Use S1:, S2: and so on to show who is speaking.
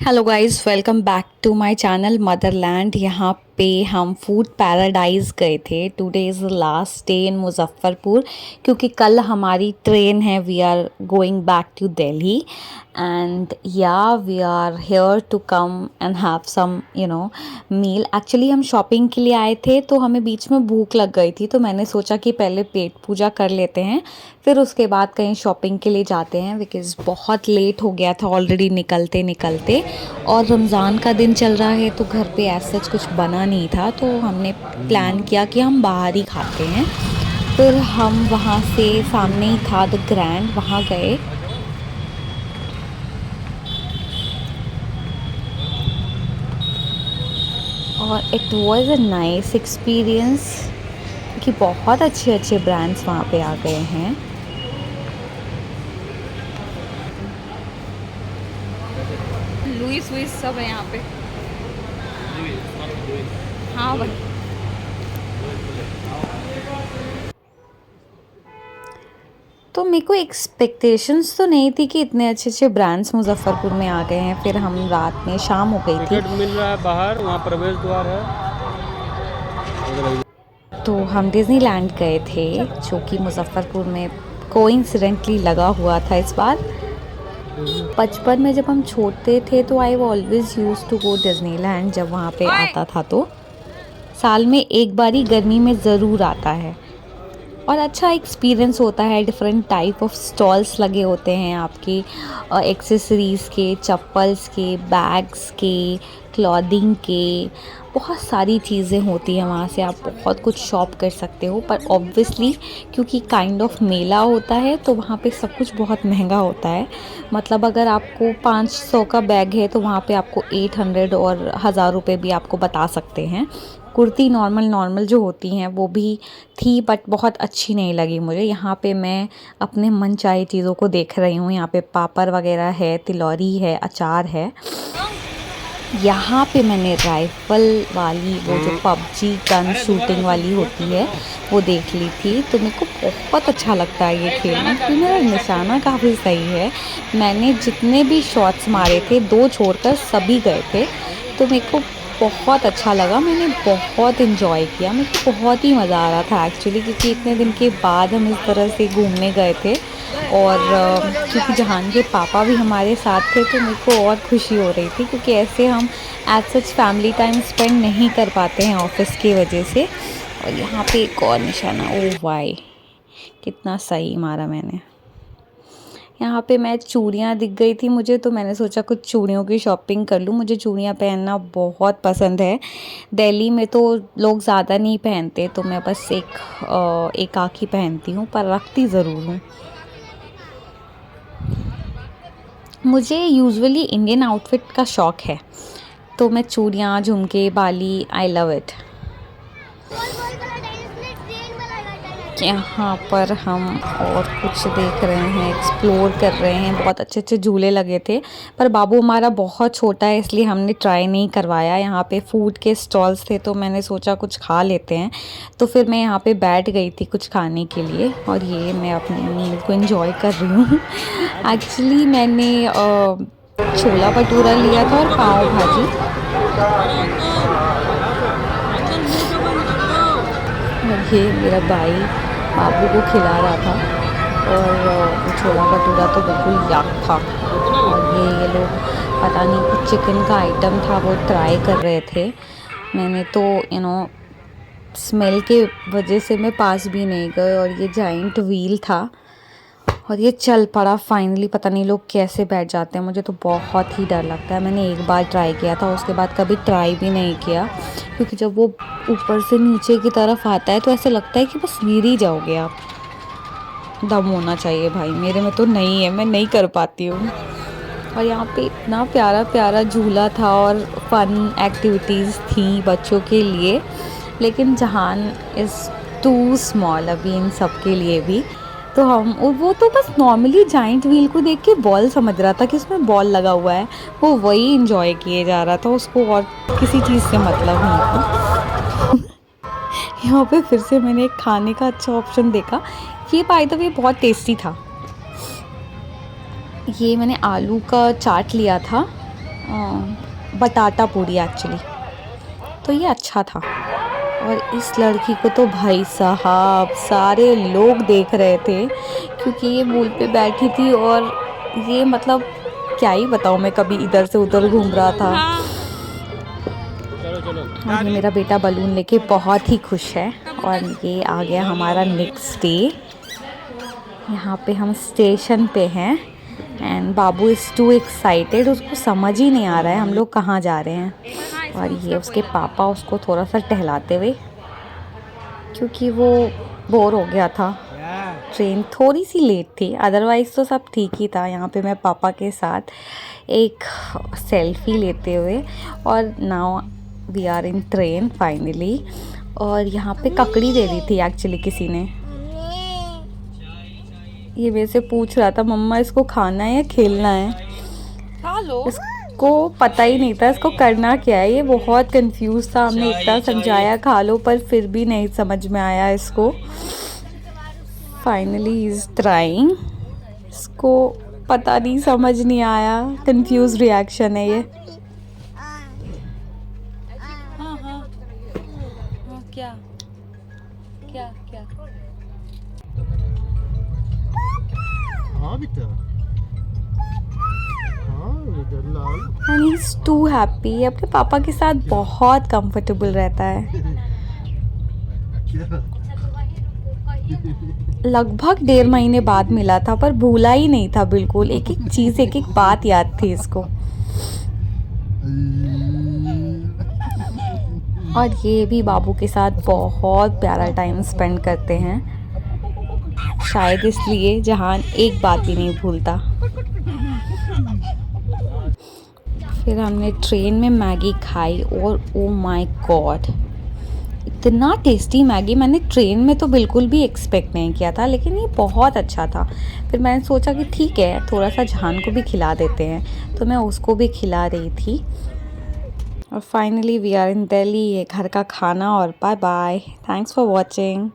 S1: Hello guys, welcome back to my channel motherland. यहाँ पे हम फूड पैराडाइज गए थे। Today is the last day in Muzaffarpur क्योंकि कल हमारी ट्रेन है। We are going back to Delhi and yeah we are here to come and have some meal. Actually हम शॉपिंग के लिए आए थे तो हमें बीच में भूख लग गई थी, तो मैंने सोचा कि पहले पेट पूजा कर लेते हैं, फिर उसके बाद कहीं शॉपिंग के लिए जाते हैं बिकॉज़ बहुत लेट हो गया था ऑलरेडी निकलते निकलते। और रमज़ान का दिन चल रहा है तो घर पे ऐसा कुछ बना नहीं था, तो हमने प्लान किया कि हम बाहर ही खाते हैं। फिर हम वहाँ से सामने ही था द ग्रैंड, वहाँ गए और it was a nice experience कि बहुत अच्छे अच्छे ब्रांड्स वहाँ पे आ गए हैं। लुइस वुइस सब है यहाँ पे। हाँ भाई, तो मेरे को एक्सपेक्टेशंस तो नहीं थी कि इतने अच्छे अच्छे ब्रांड्स मुजफ्फरपुर में आ गए हैं। फिर हम रात में शाम हो गई थी,
S2: टिकट मिल रहा है बाहर, वहाँ प्रवेश द्वार है।
S1: तो हम डिज़नीलैंड गए थे जो कि मुजफ्फरपुर में कोइंसिडेंटली लगा हुआ था इस बार। बचपन में जब हम छोटे थे तो I always used to go Disneyland. जब वहाँ पे आता था तो साल में एक बार ही गर्मी में ज़रूर आता है और अच्छा एक्सपीरियंस होता है। डिफरेंट टाइप ऑफ स्टॉल्स लगे होते हैं आपके एक्सेसरीज़ के, चप्पल्स के, बैग्स के, क्लॉथिंग के, बहुत सारी चीज़ें होती हैं वहाँ से। आप बहुत कुछ शॉप कर सकते हो, पर ऑब्वियसली क्योंकि काइंड ऑफ मेला होता है तो वहाँ पे सब कुछ बहुत महंगा होता है। मतलब अगर आपको 500 का बैग है तो वहाँ पे आपको 800 और 1000 रुपये भी आपको बता सकते हैं। कुर्ती नॉर्मल नॉर्मल जो होती हैं वो भी थी, बट बहुत अच्छी नहीं लगी मुझे। यहाँ पे मैं अपने मनचाही चीज़ों को देख रही हूँ। यहाँ पे पापड़ वगैरह है, तिलौरी है, अचार है। यहाँ पे मैंने राइफ़ल वाली वो जो पबजी गन शूटिंग वाली होती है वो देख ली थी, तो मेरे को बहुत अच्छा लगता है ये खेलना क्योंकि मेरा निशाना काफ़ी सही है। मैंने जितने भी शॉट्स मारे थे, 2 छोड़कर सभी गए थे, तो मेरे को बहुत अच्छा लगा। मैंने बहुत इन्जॉय किया, मेरे को बहुत ही मज़ा आ रहा था एक्चुअली, क्योंकि इतने दिन के बाद हम इस तरह से घूमने गए थे। और क्योंकि जहान के पापा भी हमारे साथ थे तो मेरे को और खुशी हो रही थी, क्योंकि ऐसे हम as such family time spend नहीं कर पाते हैं ऑफिस की वजह से। और यहाँ पे एक और निशाना, ओ वाई कितना सही मारा मैंने। यहाँ पे मैं चूड़ियाँ दिख गई थी मुझे, तो मैंने सोचा कुछ चूड़ियों की शॉपिंग कर लूँ। मुझे चूड़ियाँ पहनना बहुत पसंद है। दिल्ली में तो लोग ज़्यादा नहीं पहनते, तो मैं बस एक आँख ही पहनती हूँ, पर रखती ज़रूर हूँ। मुझे यूजुअली इंडियन आउटफिट का शौक़ है, तो मैं चूड़ियाँ, झुमके, बाली, आई लव इट। यहाँ पर हम और कुछ देख रहे हैं, एक्सप्लोर कर रहे हैं। बहुत अच्छे अच्छे झूले लगे थे, पर बाबू हमारा बहुत छोटा है इसलिए हमने ट्राई नहीं करवाया। यहाँ पे फूड के स्टॉल्स थे तो मैंने सोचा कुछ खा लेते हैं, तो फिर मैं यहाँ पे बैठ गई थी कुछ खाने के लिए और ये मैं अपनी मील को एंजॉय कर रही हूँ। एक्चुअली मैंने छोला भटूरा लिया था और पाव भाजी, और ये मेरा भाई बाबू को खिला रहा था। और वो छोला भटूरा तो बिल्कुल याक था। और ये लोग पता नहीं कुछ चिकन का आइटम था, वो ट्राई कर रहे थे। मैंने तो स्मेल के वजह से मैं पास भी नहीं गई। और ये जाइंट व्हील था और ये चल पड़ा फाइनली। पता नहीं लोग कैसे बैठ जाते हैं, मुझे तो बहुत ही डर लगता है। मैंने एक बार ट्राई किया था, उसके बाद कभी ट्राई भी नहीं किया, क्योंकि जब वो ऊपर से नीचे की तरफ आता है तो ऐसे लगता है कि बस गिर ही जाओगे आप। दम होना चाहिए भाई, मेरे में तो नहीं है, मैं नहीं कर पाती हूँ। और यहाँ पे इतना प्यारा प्यारा झूला था और फन एक्टिविटीज़ थी बच्चों के लिए, लेकिन जहान इज़ टू स्मॉल अभी इन सब के लिए भी। तो हम वो तो बस नॉर्मली जाइंट व्हील को देख के बॉल समझ रहा था कि उसमें बॉल लगा हुआ है, वो वही इंजॉय किए जा रहा था, उसको और किसी चीज़ से मतलब नहीं था। यहाँ पे फिर से मैंने एक खाने का अच्छा ऑप्शन देखा। ये बाय द वे बहुत टेस्टी था। ये मैंने आलू का चाट लिया था बटाटा पूरी एक्चुअली, तो ये अच्छा था। और इस लड़की को तो भाई साहब सारे लोग देख रहे थे क्योंकि ये मूल पे बैठी थी, और ये मतलब क्या ही बताऊँ मैं, कभी इधर से उधर घूम रहा था।
S2: चलो चलो।
S1: और ये मेरा बेटा बलून लेके बहुत ही खुश है। और ये आ गया हमारा नेक्स्ट डे। यहाँ पे हम स्टेशन पे हैं and Babu is to excited, उसको समझ ही नहीं आ रहा है हम लोग कहाँ जा रहे हैं। और ये उसके पापा उसको थोड़ा सा टहलाते हुए, क्योंकि वो बोर हो गया था। ट्रेन थोड़ी सी लेट थी, अदरवाइज़ तो सब ठीक ही था। यहाँ पे मैं पापा के साथ एक सेल्फी लेते हुए, और now we are in train finally. और यहाँ पे ककड़ी दे दी थी एक्चुअली किसी ने। ये मेरे से पूछ रहा था मम्मा इसको खाना है या खेलना है। इसको पता ही नहीं था इसको करना क्या है, ये बहुत कंफ्यूज था। हमने इतना समझाया खा लो, पर फिर भी नहीं समझ में आया इसको। फाइनली इज ट्राइंग, इसको पता नहीं, समझ नहीं आया, कंफ्यूज रिएक्शन है ये। क्या क्या क्या
S3: हाँ बेटा, हाँ बेटा लाल।
S1: And he is too happy, अपने पापा के साथ बहुत कंफर्टेबल रहता है। लगभग 1.5 महीने बाद मिला था, पर भूला ही नहीं था बिल्कुल, एक एक चीज़ एक एक बात याद थी इसको। और ये भी बाबू के साथ बहुत प्यारा टाइम स्पेंड करते हैं, शायद इसलिए जहान एक बात भी नहीं भूलता। फिर हमने ट्रेन में मैगी खाई, और ओ माय गॉड इतना टेस्टी मैगी मैंने ट्रेन में तो बिल्कुल भी एक्सपेक्ट नहीं किया था, लेकिन ये बहुत अच्छा था। फिर मैंने सोचा कि ठीक है थोड़ा सा जहान को भी खिला देते हैं, तो मैं उसको भी खिला रही थी। और finally we are in Delhi, ये घर का खाना। और bye bye, thanks for watching.